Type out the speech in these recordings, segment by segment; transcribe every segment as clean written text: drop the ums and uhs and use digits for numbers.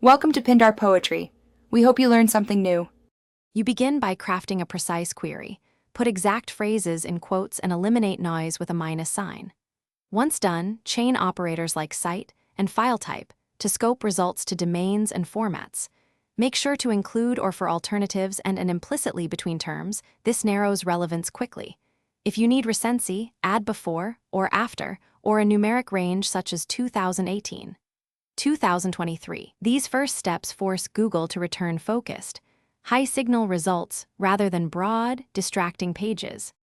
Welcome to Pindar Poetry. We hope you learned something new. You begin by crafting a precise query. Put exact phrases in quotes and eliminate noise with a minus sign. Once done, chain operators like cite and file type to scope results to domains and formats. Make sure to include or for alternatives and an implicitly between terms. This narrows relevance quickly. If you need recency, add before or after, or a numeric range such as 2018. 2023. These first steps force Google to return focused, high-signal results rather than broad, distracting pages.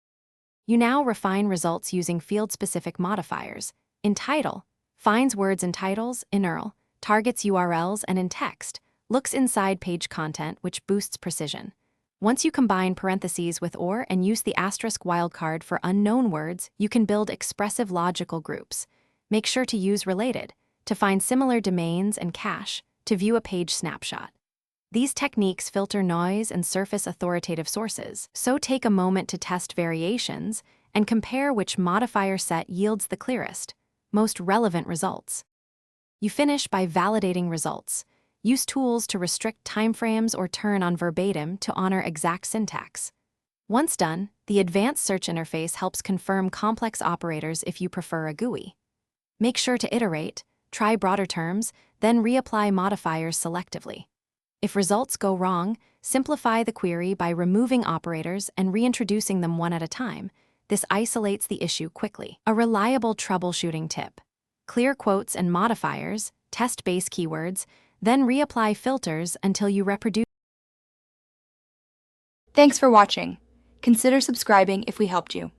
You now refine results using field-specific modifiers. In title, finds words in titles, in URL, targets URLs, and in text, looks inside page content, which boosts precision. Once you combine parentheses with or and use the asterisk wildcard for unknown words, you can build expressive logical groups. Make sure to use related to find similar domains and cache to view a page snapshot. These techniques filter noise and surface authoritative sources, so take a moment to test variations and compare which modifier set yields the clearest, most relevant results. You finish by validating results. Use tools to restrict timeframes or turn on verbatim to honor exact syntax. Once done, the advanced search interface helps confirm complex operators if you prefer a GUI. Make sure to iterate, try broader terms, then reapply modifiers selectively. If results go wrong, simplify the query by removing operators and reintroducing them one at a time. This isolates the issue quickly. A reliable troubleshooting tip. Clear quotes and modifiers, test base keywords, then reapply filters until you reproduce. Thanks for watching. Consider subscribing if we helped you.